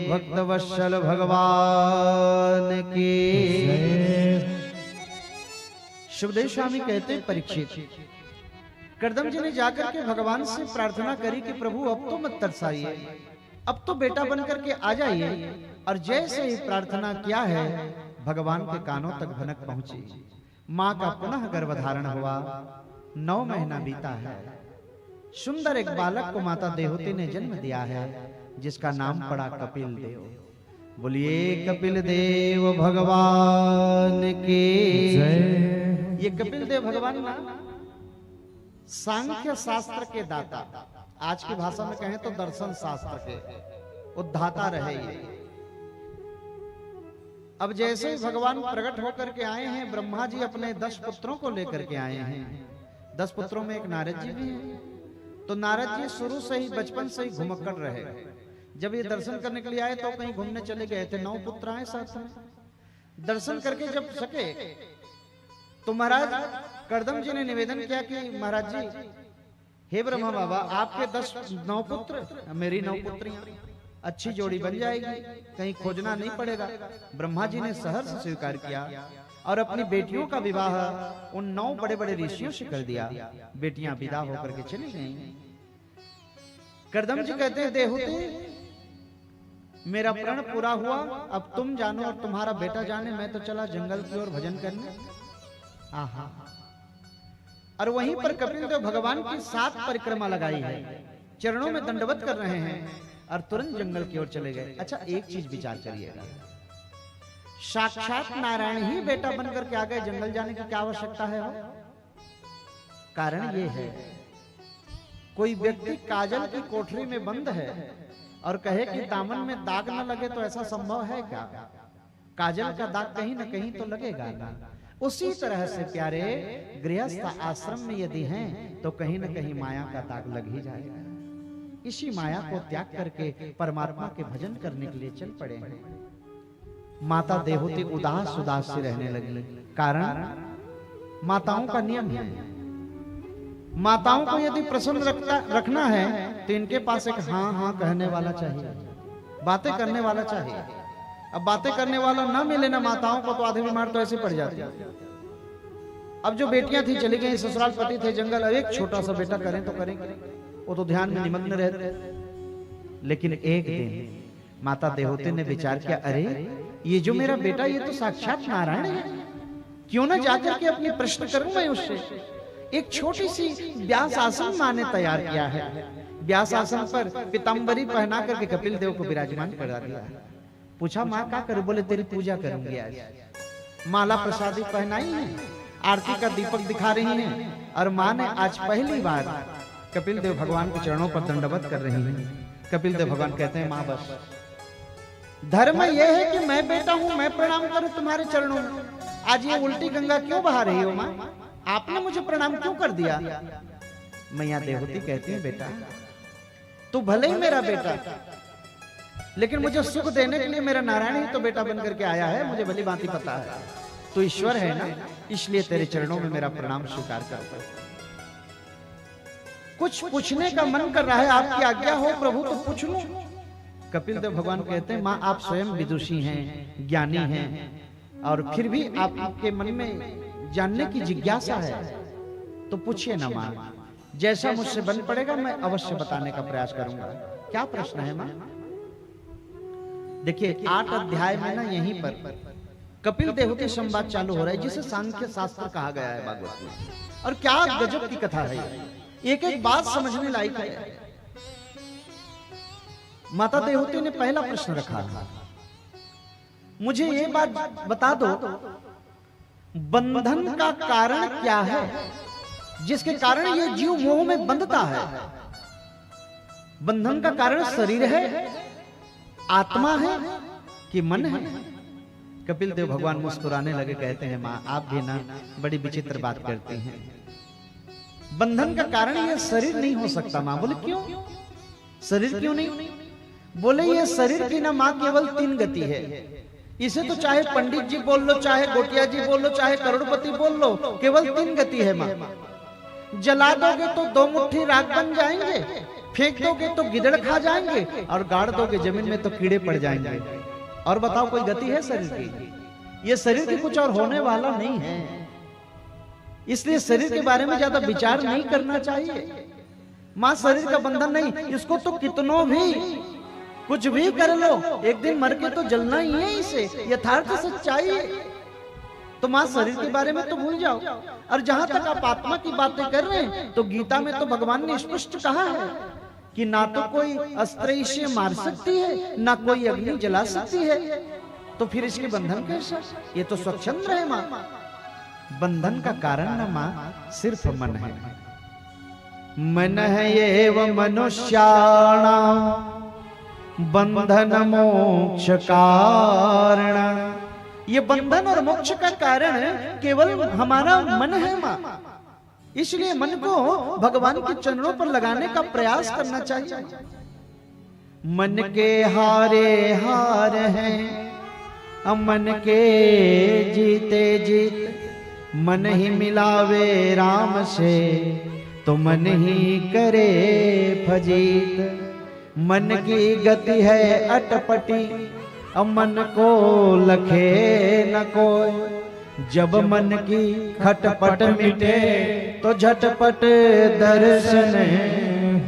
भक्तवत्सल भगवान की। सुखदेव स्वामी कहते हैं, परीक्षित, कर्दम जी ने जाकर के भगवान से प्रार्थना करी कि प्रभु अब तो मत तरसाइए, अब तो बेटा बनकर के आ जाइए। और जैसे ही प्रार्थना किया है भगवान के कानों तक भनक पहुंची। मां का पुनः गर्भधारण हुआ, 9 महीना बीता है। सुंदर एक बालक को माता देवहूति ने जन्म दिया है, जिसका नाम पड़ा कपिल देव। बोलिए कपिल देव भगवान की जय। ये कपिल देव भगवान ना सांख्य शास्त्र के दाता, आज की भाषा में कहें तो दर्शन शास्त्र के उद्धाता रहे ये। अब जैसे ही भगवान प्रकट होकर के आए हैं, ब्रह्मा जी अपने 10 पुत्रों को लेकर के आए हैं। 10 पुत्रों में एक नारद जी भी हैं। तो नारद जी शुरू से ही बचपन से ही घुमक्कड़ रहे। जब ये दर्शन करने के लिए आए तो कहीं घूमने चले गए थे। 9 पुत्र आए साथ में। दर्शन करके जब सके तो महाराज कर्दम जी ने निवेदन किया कि महाराज जी, हे ब्रह्मा बाबा, आपके 9 पुत्र, मेरी 9 पुत्रियां, अच्छी जोड़ी बन जाएगी, कहीं खोजना नहीं पड़ेगा। ब्रह्मा जी ने सहर्ष स्वीकार किया और अपनी बेटियों का विवाह उन 9 बड़े बड़े ऋषियों से कर दिया। बेटियां विदा होकर के चली गईं। कर्दम जी कहते हैं, देवहूति, मेरा प्रण पूरा हुआ, अब तुम जानो और तुम्हारा बेटा जाने, मैं तो चला जंगल की ओर भजन करने। आहा। और वहीं पर कपिल देव भगवान की 7 परिक्रमा लगाई है, चरणों में दंडवत कर रहे हैं और तुरंत जंगल की ओर चले गए। अच्छा, एक चीज विचार करिएगा, साक्षात नारायण ही बेटा बनकर के आ गए, जंगल जाने की क्या आवश्यकता है? कारण ये है, कोई व्यक्ति काजल की कोठरी में बंद है और कहे कि दामन में दाग न लगे, तो ऐसा संभव है क्या? काजल का दाग कहीं न कहीं तो लगेगा ना। उसी तरह से प्यारे, गृहस्थ आश्रम में यदि हैं तो कहीं न कहीं माया का दाग लग ही जाएगा। इसी माया को त्याग करके परमात्मा के भजन करने के लिए चल पड़े हैं। माता देवहूति उदास उदास से रहने लगी। कारण माताओं का नियम है, माताओं को यदि प्रसन्न रखना है तो इनके पास एक हाँ हाँ कहने वाला चाहिए, बातें करने वाला चाहिए। अब बातें करने वाला ना मिले ना माताओं को, तो आधे बीमार तो ऐसे पड़ जाते हैं। अब जो बेटियां थी चली गई, ससुराल पति थे जंगल, अब एक छोटा सा बेटा करें तो करेंगे, वो तो ध्यान में निमग्न रहते। लेकिन एक दिन माता देवहूति ने विचार किया, अरे ये जो मेरा बेटा, ये तो साक्षात नारायण है, क्यों ना जाकर के अपने प्रश्न करूं मैं उससे। एक छोटी सी व्यास आसन मां ने तैयार किया है। व्यास आसन पर पीतांबरी पहना करके कपिल देव को विराजमान करा दिया। पूछा, माँ क्या करूं? बोले, तेरी पूजा करूंगी आज। माला प्रसादी पहनाई है, आरती का दीपक दिखा रही है, और माँ ने आज पहली बार कपिल देव भगवान के चरणों पर दंडवत कर रही हैं। कपिल देव भगवान कहते हैं, माँ बस धर्म यह है कि मैं बेटा हूं, मैं प्रणाम करूं तुम्हारे चरणों में। आज ये उल्टी गंगा क्यों बहा रही हो माँ? आपने मुझे प्रणाम क्यों कर दिया? मैया देवहूति कहती है, बेटा तू भले ही मेरा बेटा, लेकिन मुझे सुख देने के लिए मेरा नारायण ही तो बेटा बनकर के आया है, मुझे भली भांति पता है। तो ईश्वर है ना, इसलिए तेरे चरणों में मेरा प्रणाम स्वीकार करता हूं। कुछ पूछने का मन कर रहा है, आपकी आज्ञा हो प्रभु तो पूछ लूं। कपिल देव भगवान कहते हैं, माँ आप स्वयं विदुषी हैं, ज्ञानी हैं, और फिर भी आपके मन में जानने की जिज्ञासा है, तो पूछिए ना माँ, जैसा मुझसे बन पड़ेगा मैं अवश्य बताने का प्रयास करूंगा। क्या प्रश्न है माँ? देखिए 8 अध्याय में ना यहीं पर कपिल देवहूति संवाद चालू हो रहा है, जिसे सांख्य शास्त्र कहा गया है भागवत में। और क्या गजब की कथा है, एक एक बात समझने लायक है। माता देवहूति ने पहला प्रश्न रखा, मुझे ये बात बता दो, बंधन का कारण क्या है जिसके कारण ये जीव मोह में बंधता है? बंधन का कारण शरीर है, आत्मा है कि मन है? कपिल देव भगवान मुस्कुराने लगे, कहते हैं, माँ आप भी ना बड़ी विचित्र बात करती हैं। बंधन का कारण ये शरीर नहीं हो सकता माँ। बोले क्यों? शरीर क्यों नहीं? बोले ये शरीर की ना माँ केवल 3 गति है। इसे तो चाहे पंडित जी बोल लो, चाहे गोटिया जी बोल लो, चाहे करोड़पति बोल लो, केवल 3 गति है माँ। जला दोगे तो 2 मुट्ठी राख बन जाएंगे, फेंक दोगे तो गिदड़ खा जाएंगे, और गाड़ दोगे जमीन में तो कीड़े पड़ जाएंगे। और बताओ कोई गति है शरीर की? ये शरीर की कुछ और होने वाला नहीं है, इसलिए शरीर के बारे में ज्यादा विचार नहीं करना चाहिए। मां शरीर का बंधन नहीं, इसको तो कितनों भी कुछ भी कर लो, एक दिन मर के तो जलना ही है, इसे यथार्थ सच्चाई है। तो मां शरीर के बारे में तो भूल जाओ। और जहां तक आप आत्मा की बातें कर रहे हैं, तो गीता में तो भगवान ने स्पष्ट कहा है कि ना तो कोई अस्त्र से मार सकती है, ना कोई अग्नि जला सकती है, तो फिर इसके बंधन कैसा? ये तो स्वच्छंद है मां। बंधन का कारण न मां सिर्फ मन है। मन है एवं मनुष्याणां बंधन मोक्ष कारण। ये बंधन और मोक्ष का कारण केवल हमारा मन है मां। इसलिए मन को भगवान के चरणों पर लगाने का प्रयास करना चाहिए। मन के हारे हार हैं, मन के जीते जीत, मन ही मिलावे राम से तो मन ही करे फजीत। मन की गति है अटपटी, अब मन को लखे न कोई। जब मन की खटपट मिटे तो झटपट दर्शन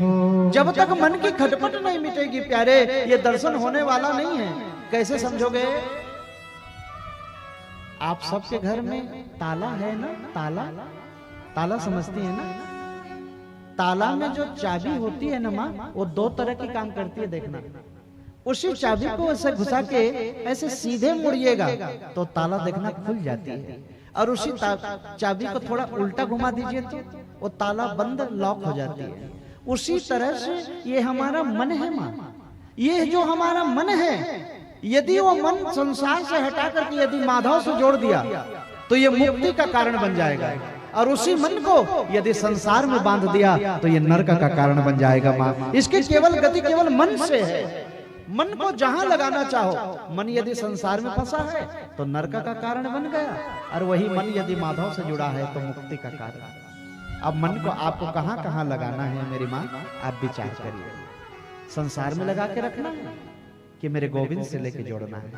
हो। जब तक मन की खटपट नहीं मिटेगी प्यारे, ये दर्शन होने वाला नहीं है। कैसे समझोगे? आप सबके घर में ताला है ना? ताला, ताला समझती है ना? ताला में जो चाबी होती है ना माँ, वो दो तरह की काम करती है, देखना। उसी चाबी को ऐसे घुसा के ऐसे सीधे मुड़िएगा तो ताला देखना खुल जाती है, और उसी चाबी को थोड़ा उल्टा घुमा दीजिए तो वो ताला बंद लॉक हो जाती है। उसी तरह से ये हमारा मन है माँ। ये जो हमारा मन है, यदि वो मन संसार से हटा करके यदि माधव से जोड़ दिया तो ये मुक्ति का कारण बन जाएगा, और उसी मन को यदि संसार में बांध दिया तो ये नरक का कारण बन जाएगा माँ। इसकी केवल गति केवल मन से है। मन को जहां लगाना चाहो, मन यदि संसार में फंसा है तो नरक का कारण बन गया, और वही मन यदि माधव से जुड़ा है तो मुक्ति का कारण। अब मन को आपको कहां कहां लगाना है मेरी माँ, आप विचार करिए। संसार में लगा के रखना है कि मेरे गोविंद से लेके जोड़ना है?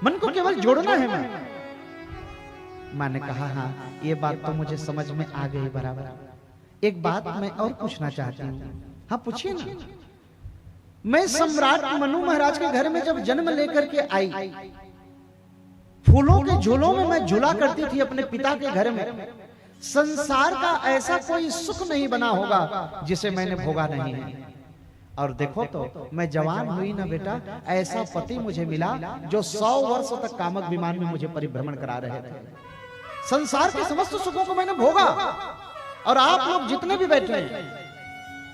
मन को केवल जोड़ना है माँ। माँ ने कहा हाँ, ये बात तो मुझे समझ में आ गई बराबर। एक बात मैं और पूछना चाहती हूँ। हाँ पूछिए ना। मैं सम्राट मनु महाराज के घर में जब जन्म लेकर के आई, फूलों के झूलों में मैं झूला करती थी अपने पिता के घर में। संसार का ऐसा कोई सुख नहीं बना होगा जिसे मैंने भोगा नहीं है। और देखो तो मैं जवान हुई ना बेटा, ऐसा पति मुझे मिला जो 100 वर्ष तक कामक विमान में मुझे परिभ्रमण करा रहे थे। संसार के समस्त सुखों को मैंने भोगा, और आप लोग जितने भी बैठे हैं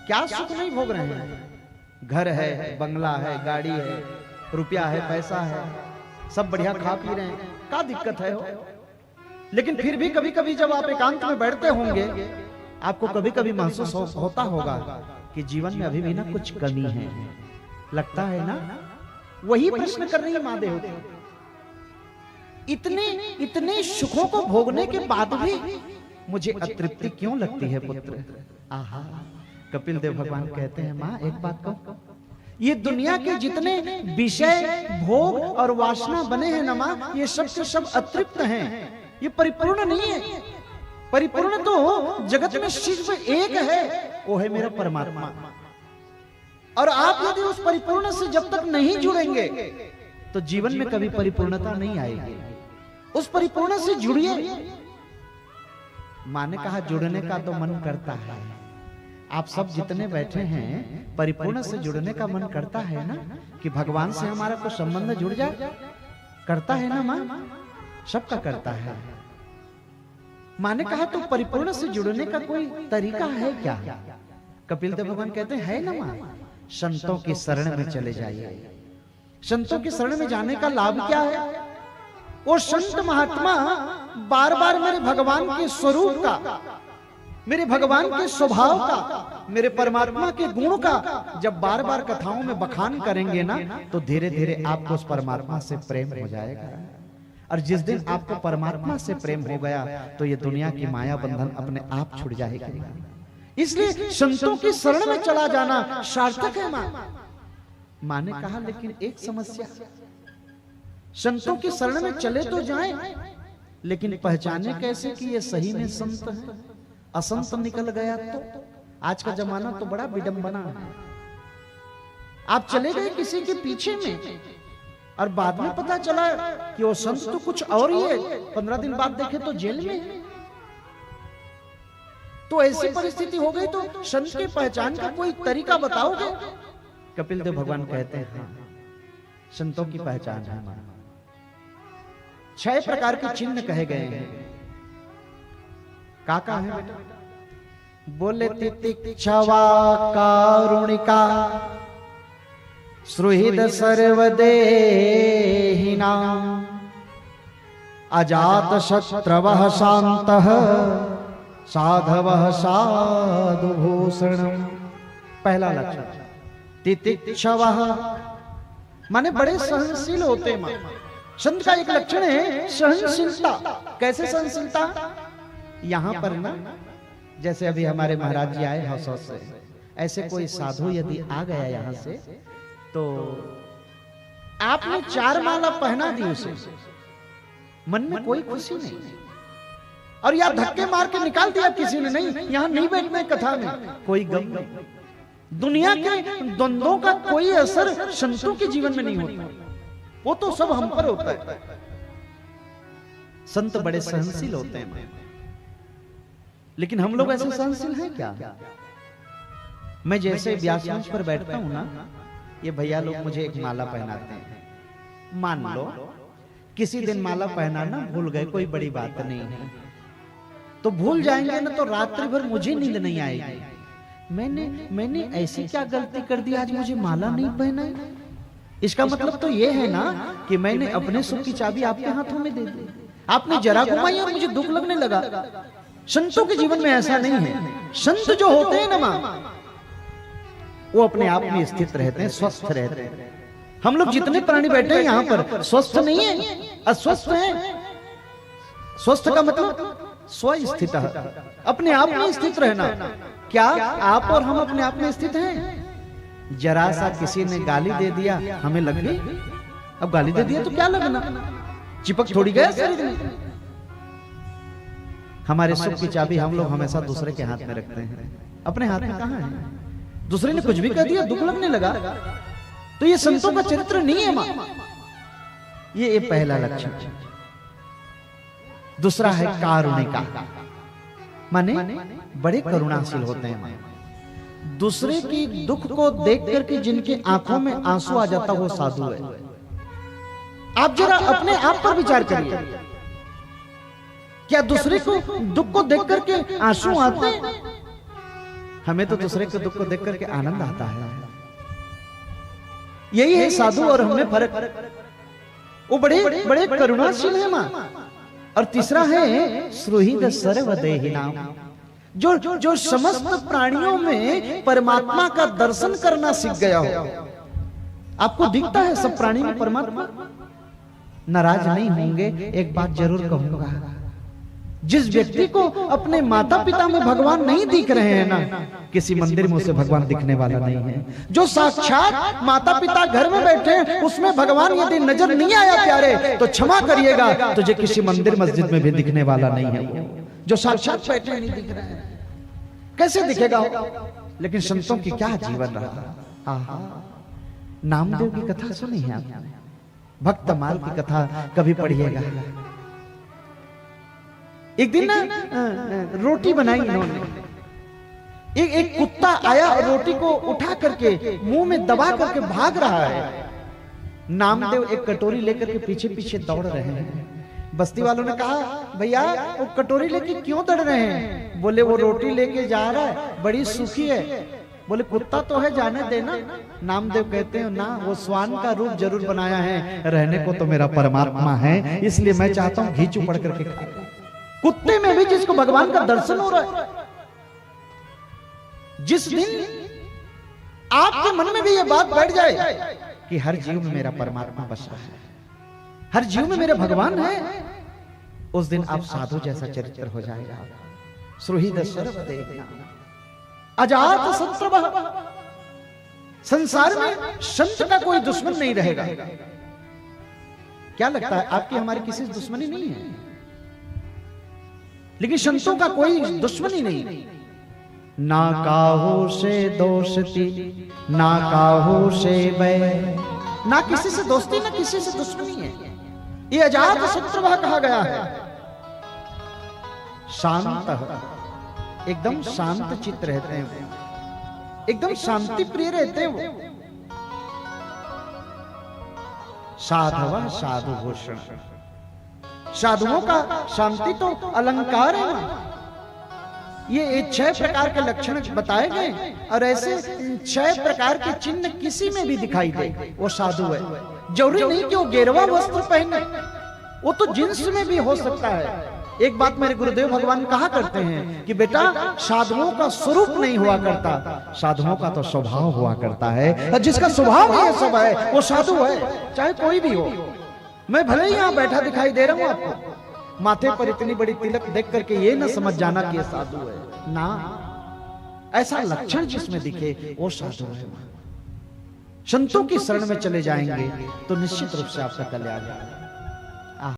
क्या सुख नहीं भोग रहे हैं? घर है, बंगला है, गाड़ी है, रुपया है, पैसा है, सब बढ़िया खा पी रहे हैं, क्या दिक्कत है हो? लेकिन फिर भी कभी कभी जब आप एकांत में बैठते होंगे, आपको कभी कभी महसूस होता होगा कि जीवन में अभी भी ना कुछ कमी है, लगता है ना? वही प्रश्न कर रही है माँ देवती। इतने सुखों को भोगने के बाद भी मुझे अतृप्ति क्यों लगती है पुत्र? आहा, कपिल देव भगवान कहते हैं माँ एक बात कहूं, ये दुनिया के जितने विषय भोग और वासना बने हैं ना माँ, ये सब के सब अतृप्त हैं, ये परिपूर्ण नहीं है। परिपूर्ण तो जगत में सिर्फ एक है, वो है मेरा परमात्मा। और आप यदि उस परिपूर्ण से जब तक नहीं जुड़ेंगे तो जीवन में कभी परिपूर्णता नहीं आएगी। उस परिपूर्ण से जुड़िए। माँ ने कहा जुड़ने का तो मन करता है। आप सब जितने बैठे हैं परिपूर्ण से जुड़ने का मन करता है ना, कि भगवान से हमारा कुछ संबंध जुड़ जाए? करता है ना माँ? सबका करता है। माँ ने कहा तो परिपूर्ण से जुड़ने का कोई तरीका है क्या? कपिल देव भगवान कहते हैं ना माँ, संतों की शरण में चले जाइए। संतों की शरण में जाने का लाभ क्या है? वो संत महात्मा बार बार मेरे भगवान के स्वरूप का, मेरे भगवान के स्वभाव का, मेरे परमात्मा के गुण का जब बार बार कथाओं में बखान करेंगे ना, तो धीरे धीरे आपको उस परमात्मा से प्रेम हो जाएगा। और जिस दिन आपको परमात्मा से प्रेम हो गया तो ये दुनिया की माया बंधन अपने आप छूट जाएगी। इसलिए संतों की शरण में चला जाना सार्थक है। मां ने कहा लेकिन एक समस्या, संतों की शरण में चले तो जाएं, लेकिन पहचाने कैसे कि ये सही में संत है, असंत निकल गया तो? आज का जमाना तो बड़ा विडंबना है। आप चले गए किसी के पीछे में और बाद में पता चला कि वो संत तो कुछ और ही है, 15 दिन बाद देखे तो जेल में है। तो ऐसी परिस्थिति हो गई तो संत की पहचान का कोई तरीका बताओगे? कपिल देव भगवान कहते हैं हाँ, संतों की पहचान है। 6 प्रकार के चिन्ह कहे गए हैं। काका है बेटा? बोले तितिक्षवा कारुणिका सुहृद सर्वदेहिना अजात शत्रवः शान्तः साधवः साधुभूषणम्। पहला लक्षण तितिक्षवः माने बड़े सहनशील होते हैं। संत का एक लक्षण है सहनशीलता। कैसे सहनशीलता? यहां पर ना जैसे अभी हमारे महाराज जी आए हौसौ से, ऐसे कोई साधु यदि आ गया यहां से तो आपने 4 माला पहना दी उसे, मन में कोई खुशी नहीं, और या धक्के मार के निकाल दिया किसी ने, नहीं यहां नहीं बैठने कथा में, कोई गम नहीं। दुनिया के द्वंद्वों का कोई असर संतों के जीवन में नहीं होता, वो तो सब हम पर होता है। संत बड़े सहनशील होते हैं, लेकिन हम लोग ऐसे सहनशील हैं क्या? मैं जैसे व्यास मंच पर बैठता हूं ना, ये भैया लोग मुझे एक माला पहनाते हैं। मान लो किसी दिन माला पहनाना भूल गए, कोई बड़ी बात नहीं है, तो भूल जाएंगे ना तो रात्रि भर मुझे नींद नहीं आएगी। मैंने ऐसी क्या गलती कर दी आज मुझे माला नहीं पहनाई? इसका मतलब तो ये है ना कि मैंने अपने सुख की चाबी आपके हाथों में दे दी, आपने जरा घुमाई और मुझे दुख लगने लगा। संतों के जीवन में ऐसा नहीं है। संत जो होते हैं ना मां, वो अपने आप में स्थित रहते हैं, स्वस्थ रहते हैं। हम लोग जितने प्राणी बैठे हैं यहाँ पर स्वस्थ नहीं है, अस्वस्थ हैं। स्वस्थ का मतलब स्वस्थित, अपने आप में स्थित रहना। क्या आप और हम अपने आप में स्थित हैं? जरा सा किसी ने गाली दे दिया, हमें लग गई। अब गाली दे दिया तो क्या लगना, चिपक थोड़ी गया शरीर में। हमारे सुख की चाबी हम लोग हमेशा दूसरे के हाथ में रखते हैं, अपने हाथ में कहां है? दूसरे ने कुछ भी कह दिया दुख लगने लगा, तो ये संतों का चरित्र नहीं है मां। ये पहला लक्षण। दूसरा है कारुणिका, माने बड़े करुणाशील होते हैं। दूसरे की दुख को देख करके जिनके आंखों में आंसू आ जाता वो साधु है। आप जरा अपने आप पर विचार करिए, क्या दूसरे को दुख को देख करके आंसू आते हैं? हमें तो दूसरे के दुख को देख करके आनंद आता है। यही है साधु और हमें फर्क। वो बड़े बड़े करुणाशील है मां। और तीसरा है सुहृद सर्वदेहिना, जो समस्त प्राणियों में परमात्मा का दर्शन करना सीख गया हो। आपको दिखता है सब प्राणी में परमात्मा। नाराज नहीं होंगे, एक बात जरूर कहूंगा, जिस व्यक्ति को अपने माता पिता में भगवान नहीं दिख रहे हैं ना, किसी मंदिर में उसे भगवान दिखने वाला नहीं है। जो साक्षात माता पिता घर में बैठे हैं उसमें भगवान यदि नजर नहीं आया प्यारे, तो क्षमा करिएगा, तुझे किसी मंदिर मस्जिद में भी दिखने वाला नहीं है। जो साक्षात बैठे नहीं दिख रहे हैं, कैसे दिखेगा? लेकिन संतों की क्या जीवन रहा। नामदेव की कथा सुनी है आपने? भक्तमाल की कथा कभी पढ़िएगा। एक दिन ना रोटी बनाई इन्होंने, एक कुत्ता आया और रोटी को उठा करके मुंह में दबा करके भाग रहा है। नामदेव एक कटोरी लेकर के पीछे पीछे दौड़ रहे हैं। बस्ती वालों ने कहा, भैया वो कटोरी लेके क्यों दौड़ रहे हैं? बोले वो रोटी लेके जा रहा है, बड़ी सूखी है। बोले कुत्ता तो है, जाने देना। नामदेव कहते हैं ना, वो स्वान का रूप जरूर बनाया है, रहने को तो मेरा परमात्मा है, इसलिए मैं चाहता हूं घी चुपड़ करके खा। कुत्ते में भी जिसको भगवान का दर्शन हो रहा है, जिस दिन आपके मन में भी ये बात बैठ जाए कि हर जीव में मेरा परमात्मा बस रहा है, हर जीव में मेरे भगवान है, उस दिन आप साधु जैसा चरित्र हो जाएगा। सुहृद सर्वदेहिना, अजात शत्रु, संसार में संत का कोई दुश्मन नहीं रहेगा। क्या लगता है आपकी हमारी किसी से दुश्मनी नहीं है, लेकिन संतों का कोई दुश्मनी नहीं। ना काहू से दोस्ती ना काहू से बैर, ना किसी से दोस्ती ना किसी से दुश्मनी है। ये अजात शत्रु कहा गया है। शांत, एकदम शांत चित्त रहते हैं, एकदम शांति प्रिय रहते हैं वो। साधव साधु भूषण, साधुओं का शांति तो अलंकार है ना। ये 6 प्रकार के लक्षण बताए गए और ऐसे 6 प्रकार के चिन्ह किसी में भी दिखाई दे वो साधु है। जरूरी नहीं कि वो गेरुआ वस्त्र पहने, वो तो जिन्स में भी हो सकता है। एक बात मेरे गुरुदेव भगवान कहा करते हैं कि बेटा साधुओं का स्वरूप नहीं हुआ करता, साधुओं का तो स्वभाव हुआ करता है। जिसका स्वभाव ये सब है वो साधु है, चाहे कोई भी हो। मैं भले ही यहाँ बैठा दिखाई दे रहा हूँ आपको, माथे पर इतनी बड़ी तिलक देख करके ये न समझ जाना कि ये साधु है ना। ऐसा लक्षण जिसमें दिखे वो साधु है। संतों की शरण में चले जाएंगे तो निश्चित रूप से आपका कल्याण होगा।